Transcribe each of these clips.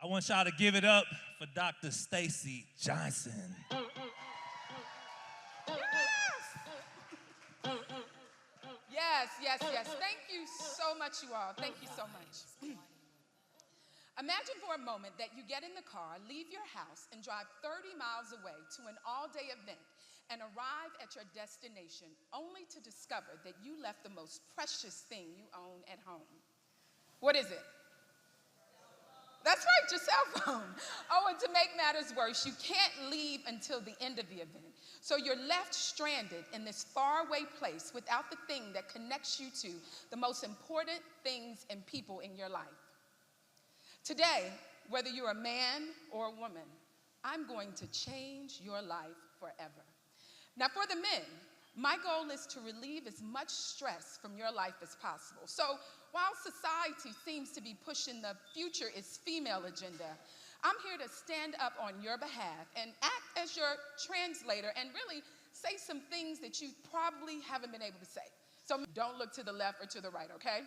I want y'all to give it up for Dr. Stacii Johnson. Yes. Thank you so much, you all. Thank you so much. Imagine for a moment that you get in the car, leave your house, and drive 30 miles away to an all-day event and arrive at your destination only to discover that you left the most precious thing you own at home. What is it? That's right, your cell phone. Oh, and to make matters worse, you can't leave until the end of the event. So you're left stranded in this faraway place without the thing that connects you to the most important things and people in your life. Today, whether you're a man or a woman, I'm going to change your life forever. Now, for the men, my goal is to relieve as much stress from your life as possible. So while society seems to be pushing the future is female agenda, I'm here to stand up on your behalf and act as your translator and really say some things that you probably haven't been able to say. So don't look to the left or to the right, okay?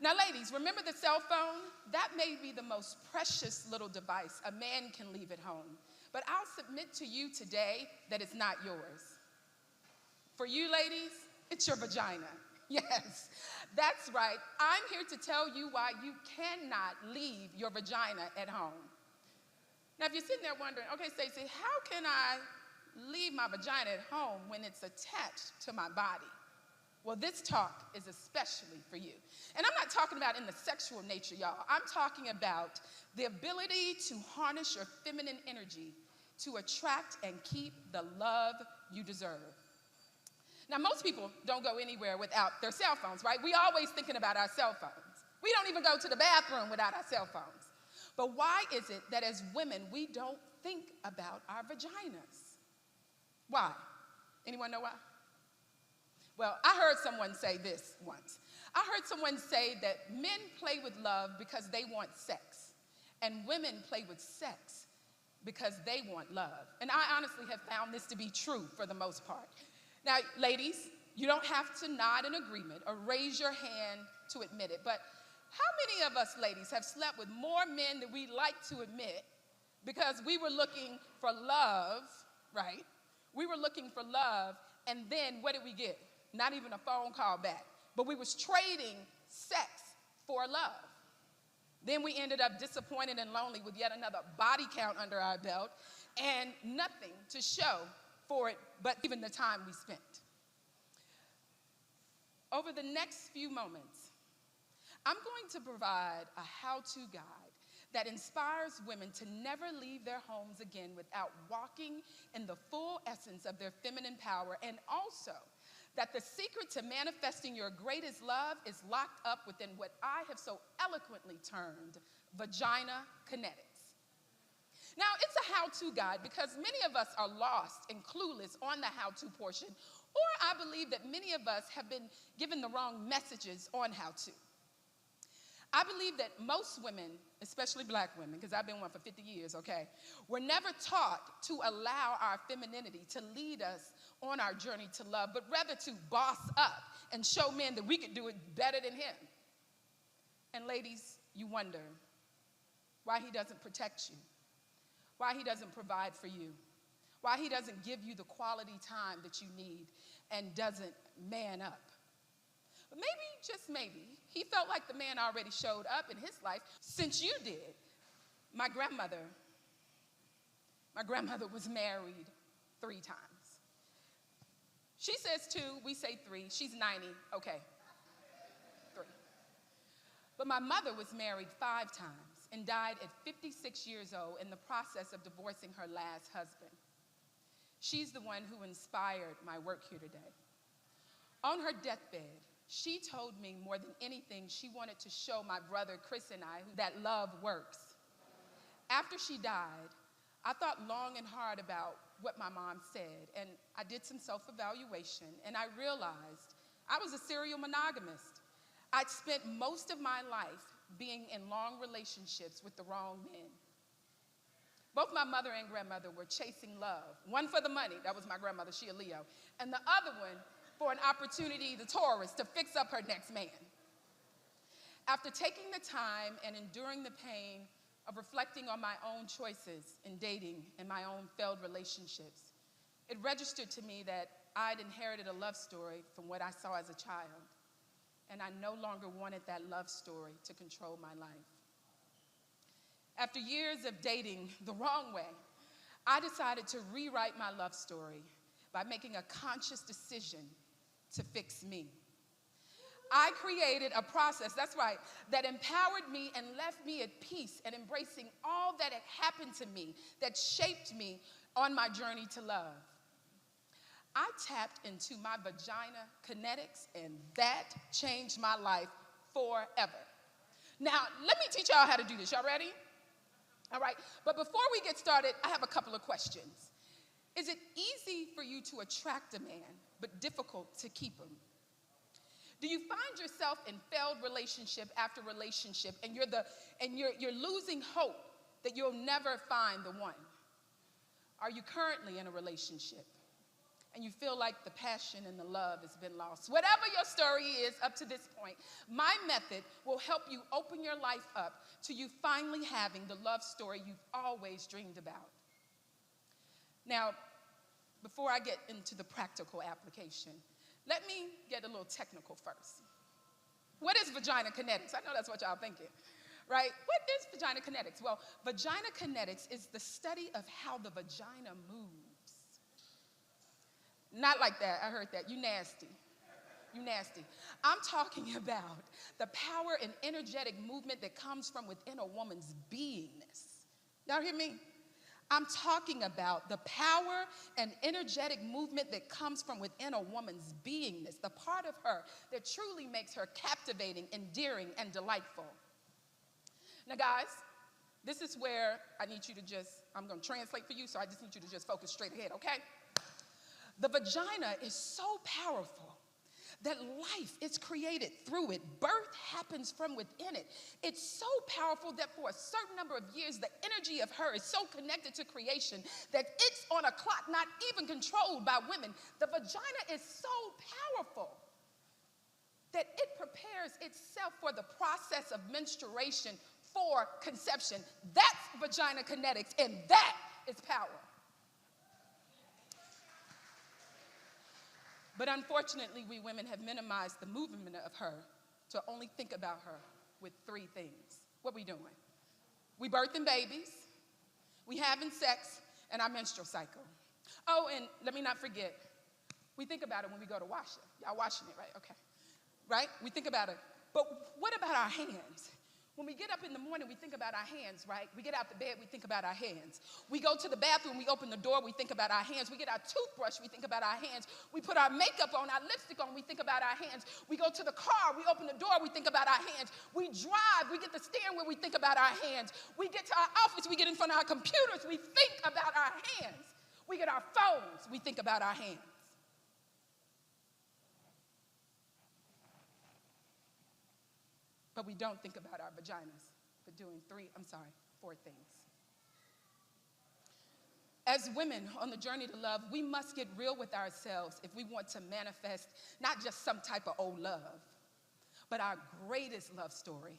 Now, ladies, remember the cell phone? That may be the most precious little device a man can leave at home. But I'll submit to you today that it's not yours. For you, ladies, it's your vagina. Yes, that's right. I'm here to tell you why you cannot leave your vagina at home. Now, if you're sitting there wondering, okay, Stacii, how can I leave my vagina at home when it's attached to my body? Well, this talk is especially for you. And I'm not talking about in the sexual nature, y'all. I'm talking about the ability to harness your feminine energy to attract and keep the love you deserve. Now, most people don't go anywhere without their cell phones, right? We always thinking about our cell phones. We don't even go to the bathroom without our cell phones. But why is it that as women, we don't think about our vaginas? Why? Anyone know why? Well, I heard someone say this once. I heard someone say that men play with love because they want sex, and women play with sex because they want love. And I honestly have found this to be true for the most part. Now, ladies, you don't have to nod in agreement or raise your hand to admit it, but how many of us ladies have slept with more men than we like to admit because we were looking for love, right? We were looking for love, and then what did we get? Not even a phone call back, but we was trading sex for love. Then we ended up disappointed and lonely with yet another body count under our belt and nothing to show for it but even the time we spent. Over the next few moments, I'm going to provide a how-to guide that inspires women to never leave their homes again without walking in the full essence of their feminine power, and also that the secret to manifesting your greatest love is locked up within what I have so eloquently termed Vagina Kinetics. Now, it's a how-to guide because many of us are lost and clueless on the how-to portion, or I believe that many of us have been given the wrong messages on how-to. I believe that most women, especially black women, because I've been one for 50 years, okay, were never taught to allow our femininity to lead us on our journey to love, but rather to boss up and show men that we could do it better than him. And ladies, you wonder why he doesn't protect you, why he doesn't provide for you, why he doesn't give you the quality time that you need and doesn't man up. But maybe, just maybe, he felt like the man already showed up in his life since you did. My grandmother was married 3 times. She says 2, we say 3. She's 90, okay, 3. But my mother was married 5 times and died at 56 years old in the process of divorcing her last husband. She's the one who inspired my work here today. On her deathbed, she told me more than anything she wanted to show my brother Chris and I that love works. After she died, I thought long and hard about what my mom said, and I did some self-evaluation, and I realized I was a serial monogamist. I'd spent most of my life being in long relationships with the wrong men. Both my mother and grandmother were chasing love. One for the money, that was my grandmother, she a Leo, and the other one for an opportunity, the Taurus, to fix up her next man. After taking the time and enduring the pain of reflecting on my own choices in dating and my own failed relationships, it registered to me that I'd inherited a love story from what I saw as a child, and I no longer wanted that love story to control my life. After years of dating the wrong way, I decided to rewrite my love story by making a conscious decision to fix me. I created a process, that's right, that empowered me and left me at peace and embracing all that had happened to me that shaped me on my journey to love. I tapped into my Vagina Kinetics, and that changed my life forever. Now, let me teach y'all how to do this. Y'all ready? All right, but before we get started, I have a couple of questions. Is it easy for you to attract a man, but difficult to keep him? Do you find yourself in failed relationship after relationship, and you're losing hope that you'll never find the one? Are you currently in a relationship, and you feel like the passion and the love has been lost? Whatever your story is up to this point, my method will help you open your life up to you finally having the love story you've always dreamed about. Now, before I get into the practical application, let me get a little technical first. What is Vagina Kinetics? I know that's what y'all thinking, right? What is Vagina Kinetics? Well, Vagina Kinetics is the study of how the vagina moves. Not like that, I heard that. You nasty. You nasty. I'm talking about the power and energetic movement that comes from within a woman's beingness. Y'all hear me? I'm talking about the power and energetic movement that comes from within a woman's beingness, the part of her that truly makes her captivating, endearing, and delightful. Now, guys, this is where I need you to I'm going to translate for you, so I just need you to just focus straight ahead, okay? The vagina is so powerful that life is created through it. Birth happens from within it. It's so powerful that for a certain number of years, the energy of her is so connected to creation that it's on a clock not even controlled by women. The vagina is so powerful that it prepares itself for the process of menstruation for conception. That's Vagina Kinetics, and that is power. But unfortunately, we women have minimized the movement of her to only think about her with three things. What we doing? We birthing babies, we having sex, and our menstrual cycle. Oh, and let me not forget, we think about it when we go to wash it. Y'all washing it, right? Okay. Right? We think about it. But what about our hands? When we get up in the morning, we think about our hands, right? We get out the bed, we think about our hands. We go to the bathroom, we open the door, we think about our hands. We get our toothbrush, we think about our hands. We put our makeup on, our lipstick on, we think about our hands. We go to the car, we open the door, we think about our hands. We drive, we get the steering wheel, we think about our hands. We get to our office, we get in front of our computers, we think about our hands. We get our phones, we think about our hands. But we don't think about our vaginas, but doing four things. As women on the journey to love, we must get real with ourselves if we want to manifest not just some type of old love, but our greatest love story.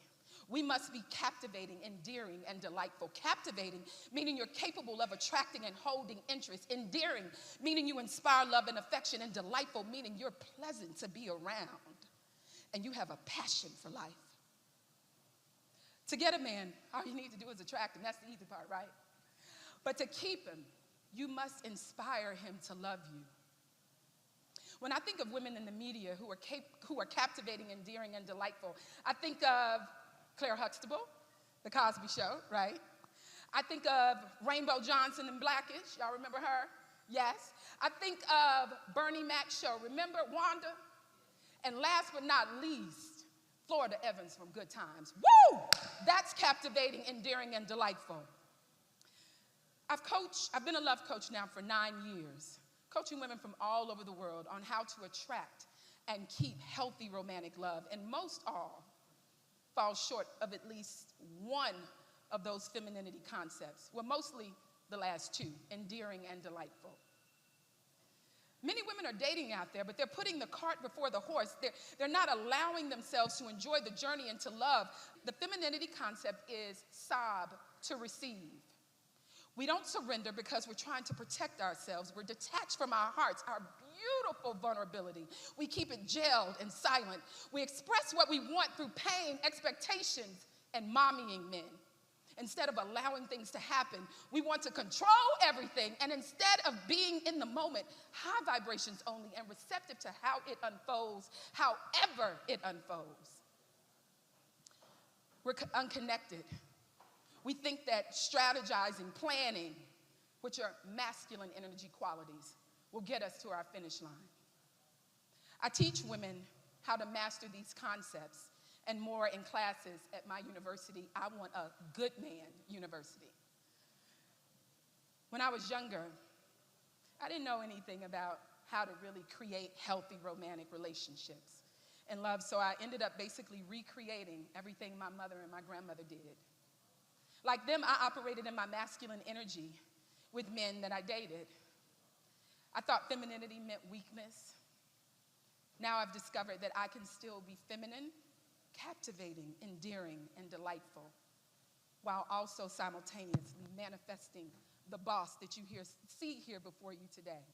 We must be captivating, endearing, and delightful. Captivating, meaning you're capable of attracting and holding interest. Endearing, meaning you inspire love and affection. And delightful, meaning you're pleasant to be around and you have a passion for life. To get a man, all you need to do is attract him. That's the easy part, right? But to keep him, you must inspire him to love you. When I think of women in the media who are captivating, endearing, and delightful, I think of Claire Huxtable, The Cosby Show, right? I think of Rainbow Johnson in Blackish. Y'all remember her? Yes. I think of Bernie Mac's show. Remember Wanda? And last but not least, Florida Evans from Good Times. Woo! That's captivating, endearing, and delightful. I've been a love coach now for 9 years, coaching women from all over the world on how to attract and keep healthy romantic love, and most all fall short of at least one of those femininity concepts. Well, mostly the last two, endearing and delightful. Many women are dating out there, but they're putting the cart before the horse. They're not allowing themselves to enjoy the journey into love. The femininity concept is sob to receive. We don't surrender because we're trying to protect ourselves. We're detached from our hearts, our beautiful vulnerability. We keep it jailed and silent. We express what we want through pain, expectations, and mommying men. Instead of allowing things to happen, we want to control everything. And instead of being in the moment, high vibrations only and receptive to how it unfolds, however it unfolds. We're unconnected. We think that strategizing, planning, which are masculine energy qualities, will get us to our finish line. I teach women how to master these concepts and more in classes at my university. I want a good man university. When I was younger, I didn't know anything about how to really create healthy romantic relationships and love, so I ended up basically recreating everything my mother and my grandmother did. Like them, I operated in my masculine energy with men that I dated. I thought femininity meant weakness. Now I've discovered that I can still be feminine, captivating, endearing, and delightful, while also simultaneously manifesting the boss that you see here before you today.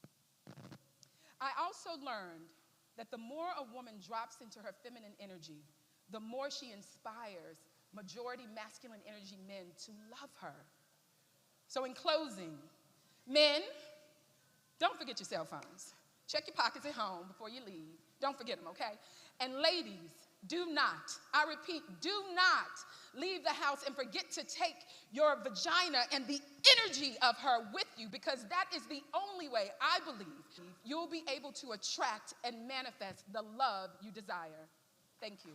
I also learned that the more a woman drops into her feminine energy, the more she inspires majority masculine energy men to love her. So in closing, men, don't forget your cell phones. Check your pockets at home before you leave. Don't forget them, okay? And ladies, do not, I repeat, do not leave the house and forget to take your vagina and the energy of her with you, because that is the only way, I believe, you'll be able to attract and manifest the love you desire. Thank you.